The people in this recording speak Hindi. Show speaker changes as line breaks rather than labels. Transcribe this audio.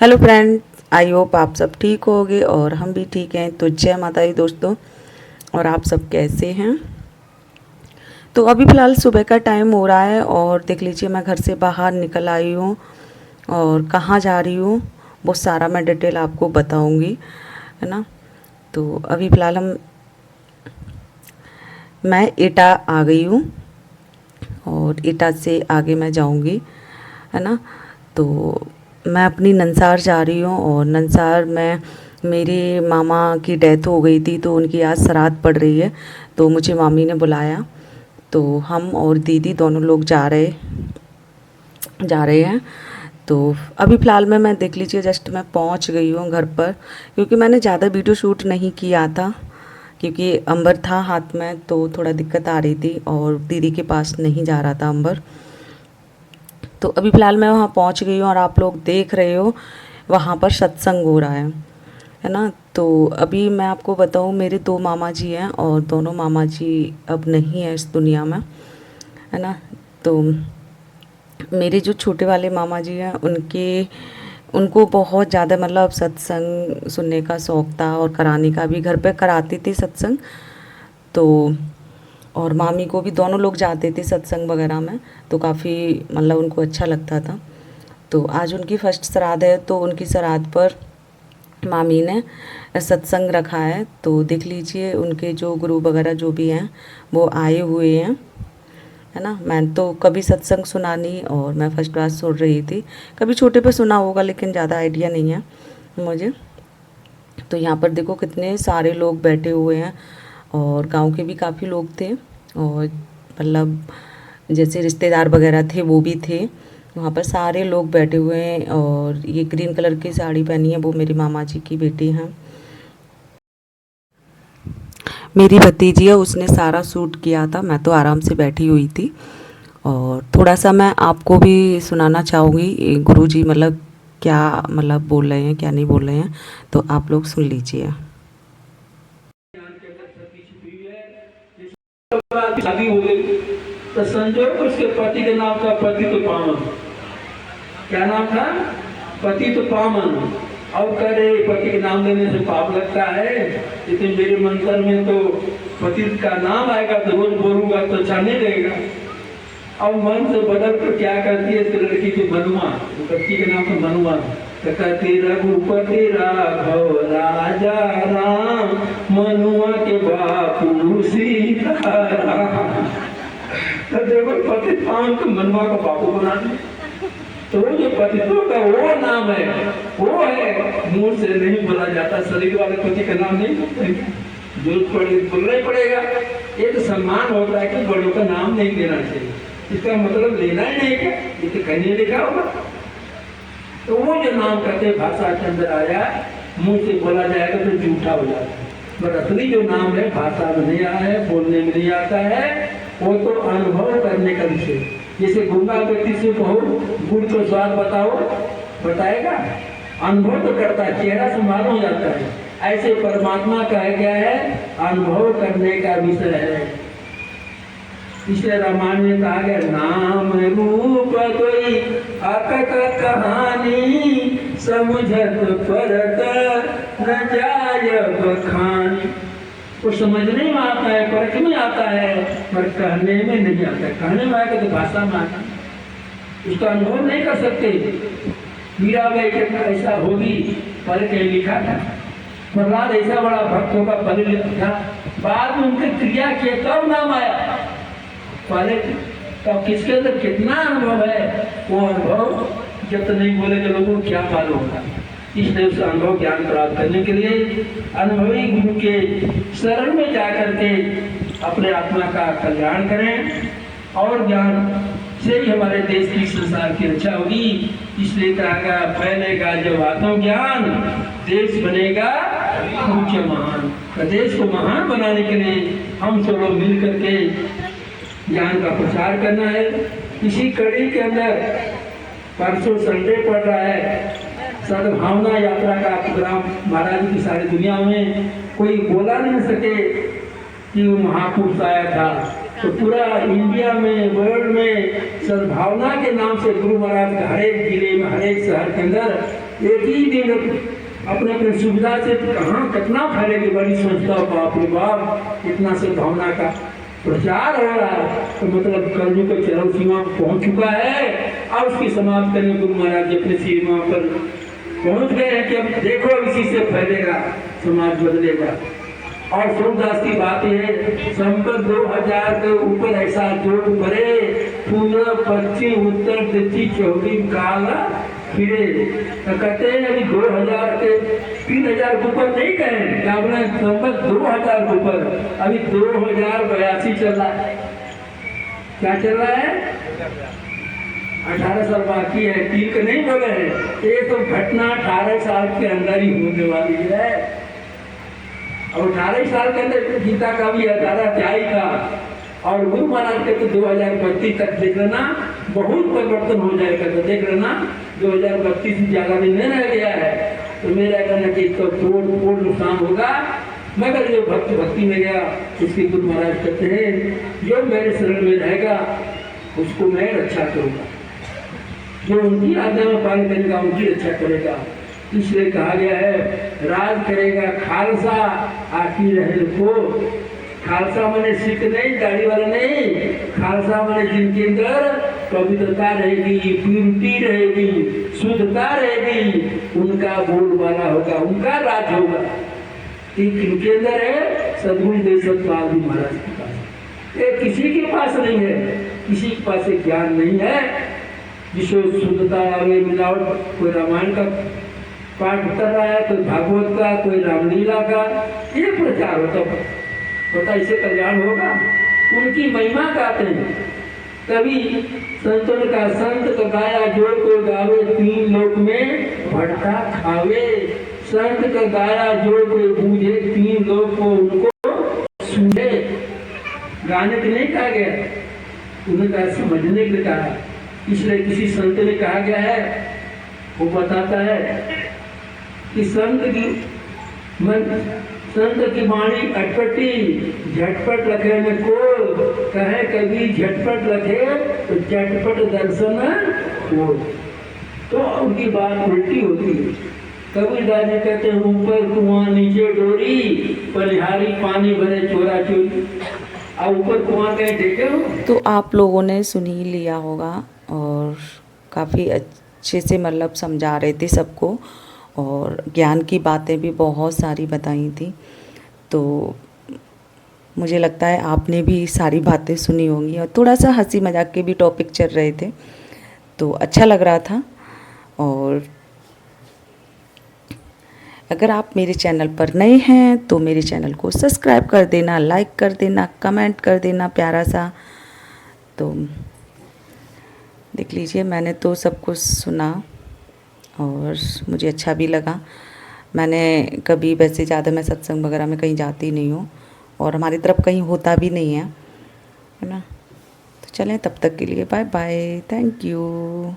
हेलो फ्रेंड, आई होप आप सब ठीक होगे और हम भी ठीक हैं। तो जय माता दी दोस्तों। और आप सब कैसे हैं? तो अभी फ़िलहाल सुबह का टाइम हो रहा है और देख लीजिए मैं घर से बाहर निकल आई हूँ और कहाँ जा रही हूँ वो सारा मैं डिटेल आपको बताऊँगी, है ना। तो अभी फ़िलहाल मैं एटा आ गई हूँ और एटा से आगे मैं जाऊँगी, है ना। तो मैं अपनी ननसार जा रही हूँ और ननसार में मेरे मामा की डेथ हो गई थी तो उनकी आज श्राद्ध पड़ रही है। तो मुझे मामी ने बुलाया, तो हम और दीदी दोनों लोग जा रहे हैं। तो अभी फ़िलहाल में मैं देख लीजिए जस्ट मैं पहुंच गई हूँ घर पर, क्योंकि मैंने ज़्यादा वीडियो शूट नहीं किया था क्योंकि अंबर था हाथ में तो थोड़ा दिक्कत आ रही थी और दीदी के पास नहीं जा रहा था अंबर। तो अभी फ़िलहाल मैं वहाँ पहुँच गई हूँ और आप लोग देख रहे हो वहाँ पर सत्संग हो रहा है ना। तो अभी मैं आपको बताऊँ, मेरे दो मामा जी हैं और दोनों मामा जी अब नहीं है इस दुनिया में, है ना। तो मेरे जो छोटे वाले मामा जी हैं उनको बहुत ज़्यादा मतलब सत्संग सुनने का शौक़ था और कराने का भी, घर पे कराती थी सत्संग। तो और मामी को भी दोनों लोग जाते थे सत्संग वगैरह में, तो काफ़ी मतलब उनको अच्छा लगता था। तो आज उनकी फर्स्ट श्राद्ध है तो उनकी श्राद्ध पर मामी ने सत्संग रखा है। तो देख लीजिए उनके जो गुरु वगैरह जो भी हैं वो आए हुए हैं, है ना। मैंने तो कभी सत्संग सुना नहीं और मैं फर्स्ट क्लास सुन रही थी। कभी छोटे पे सुना होगा लेकिन ज़्यादा आइडिया नहीं है मुझे। तो यहाँ पर देखो कितने सारे लोग बैठे हुए हैं और गांव के भी काफ़ी लोग थे और मतलब जैसे रिश्तेदार वगैरह थे वो भी थे। वहाँ पर सारे लोग बैठे हुए हैं और ये ग्रीन कलर की साड़ी पहनी है वो मेरी मामा जी की बेटी हैं, मेरी भतीजी है। उसने सारा शूट किया था, मैं तो आराम से बैठी हुई थी। और थोड़ा सा मैं आपको भी सुनाना चाहूँगी गुरुजी मतलब क्या मतलब बोल रहे हैं क्या नहीं बोल रहे हैं, तो आप लोग सुन लीजिए।
शादी हो गई तो संजोग उसके पति के नाम था पति तो पावन। क्या नाम था? पति तो पावन। और कह रहे पति के नाम लेने से पाप लगता है, लेकिन मेरे मंत्र में तो पति का नाम आएगा तो रोज बोलूंगा तो अच्छा नहीं लगेगा। और मन से बदल कर क्या करती है इस लड़की की मनुआ, बच्ची के नाम तो मनुआ, तो कहती रघुपति राघव राजा राम मनुआ के बापू सीताराम। तो देखो पति पावन को मनुआ का बापू बना दिया। तो जो पतित्व का वो नाम है वो है, मुंह से नहीं बोला जाता, शरीर वाले पति का नाम नहीं जरूरत पड़ेगी बोलना ही पड़ेगा। ये तो सम्मान होता है कि बड़ों का नाम नहीं लेना चाहिए, इसका मतलब लेना ही नहीं है, ये तो कहीं लिखा होगा। तो वो जो नाम करते भाषा के अंदर आया, मुंह से बोला जाएगा तो झूठा हो जाता है। पर असली जो नाम है भाषा में नहीं आया है, बोलने में नहीं आता है, वो तो अनुभव करने का विषय। जैसे गूंगा व्यक्ति से कहो गुड़ को स्वाद बताओ, बताएगा? अनुभव तो करता है, चेहरा से मालूम हो जाता है। ऐसे परमात्मा का है क्या है, अनुभव करने का विषय है। इसलिए रामायण में कहा गया नाम रूप कोई अकट कहानी समझत परत न जाय बखानी। वो समझने में आता है, परख में आता है, पर कहने में नहीं आता है। कहने में आएगा तो भाषा में आता है, उसका अनुभव नहीं कर सकते। मीराबाई के ऐसा होगी पहले कहीं लिखा था, प्रहलाद ऐसा बड़ा भक्त होगा पहले लिखा था, बाद में उनकी क्रिया किए तब नाम आया। पहले तो किसके अंदर कितना अनुभव है, वो अनुभव जब तक नहीं बोलेंगे लोगों को क्या मालूम होगा। इसलिए उस अनुभव ज्ञान प्राप्त करने के लिए अनुभवी गुरु के शरण में जाकर के अपने आत्मा का कल्याण करें और ज्ञान से ही हमारे देश की संसार की रक्षा होगी। इसलिए कहा गया फैलेगा जब आत्मज्ञान देश बनेगा ऊंचे महान। देश को महान बनाने के लिए हम सब लोग मिल करके ज्ञान का प्रचार करना है। इसी कड़ी के अंदर परसों संडे पड़ रहा है, सद्भावना यात्रा का प्रोग्राम महाराज की सारी दुनिया में कोई बोला नहीं सके कि वो महापुरुष आया था, तो पूरा इंडिया में, वर्ल्ड में सद्भावना के नाम से गुरु महाराज का हर एक जिले में, हर एक शहर के अंदर एक ही दिन अपने अपने सुविधा से कहाँ कितना फैलेगी बड़ी संस्था, बाप रे बाप, इतना सद्भावना का प्रचार हो रहा है। तो मतलब कलयुग के चरम सीमा पहुंच चुका है और उसकी समाप्त करने गुरु महाराज अपने सीमा पर पहुंच गए हैं कि अब देखो इसी से फैलेगा, समाज बदलेगा। और सूरदास की बात है, संपत 2000 के ऊपर ऐसा जोड़ पड़े, पूर्व पश्चिम उत्तर दक्षिण 24 काल फिरे। तो कहते हैं अभी 2000 के 3000 के ऊपर नहीं कहे, क्या बोले, संपत 2000 के ऊपर, अभी 2082 चल रहा है। क्या चल रहा है? 18 साल बाकी है, 3 के नहीं बोले हैं। ये तो घटना 18 साल के अंदर ही होने वाली है। और 18 साल के अंदर गीता का भी 18 अध्याय का, और गुरु महाराज के तो 2032 तक देख लेना बहुत परिवर्तन हो जाएगा। तो देख लेना 2032 से ज्यादा भी नहीं रह गया है। तो मेरा कहना कि तो पूर्ण नुकसान होगा, मगर जो भक्ति में गया उसकी गुरु महाराज कहते हैं जो मेरे शरण में रहेगा उसको मैं रक्षा करूंगा, जो उनकी आज्ञा में पालन करेगा उनकी रक्षा करेगा। इसलिए कहा गया है राज करेगा खालसा आखिर रहे को। खालसा माने सिख नहीं, दाढ़ी वाला नहीं, खालसा माने जिनके अंदर पवित्रता रहेगी, प्यूरिटी रहेगी, शुद्धता रहेगी, उनका बोलबाला होगा, उनका राज होगा। किनके अंदर है? सदगुरु देशपाल जी महाराज के पास। ये किसी के पास नहीं है, किसी के पास ज्ञान नहीं है जिसको शुद्धता आगे मिलावट। कोई रामायण का पाठ कर रहा है, कोई भागवत का, कोई रामलीला का, ये प्रचार होता इससे कल्याण होगा। उनकी महिमा गाते हैं कभी संतन का, संत का गाया जो को गावे 3 लोक में भटका खावे। संत का गाया जो कोई बूझे 3 लोक को उनको सुने। गाने के नहीं कहा गया, उन्हें कहा समझने के लिए कहा। इसलिए किसी संत ने कहा गया है, वो बताता है कि संत की वाणी अटपटी, झटपट लखे में को कहे, कभी झटपट लखे तो झटपट दर्शन हो। तो उनकी बात उल्टी होती है। कबीरदास जी कहते हैं ऊपर कुआं नीचे डोरी, पलिहारी पानी भरे चोरा चोरी। अब ऊपर कुआं कहीं देखे हो?
तो आप लोगों ने सुन ही लिया होगा और काफ़ी अच्छे से मतलब समझा रहे थे सबको, और ज्ञान की बातें भी बहुत सारी बताई थी। तो मुझे लगता है आपने भी सारी बातें सुनी होंगी, और थोड़ा सा हंसी मजाक के भी टॉपिक चल रहे थे, तो अच्छा लग रहा था। और अगर आप मेरे चैनल पर नए हैं तो मेरे चैनल को सब्सक्राइब कर देना, लाइक कर देना, कमेंट कर देना प्यारा सा। तो देख लीजिए, मैंने तो सब कुछ सुना और मुझे अच्छा भी लगा। मैंने कभी वैसे ज़्यादा मैं सत्संग वगैरह में कहीं जाती नहीं हूँ, और हमारी तरफ कहीं होता भी नहीं है ना। तो चलें, तब तक के लिए बाय बाय, थैंक यू।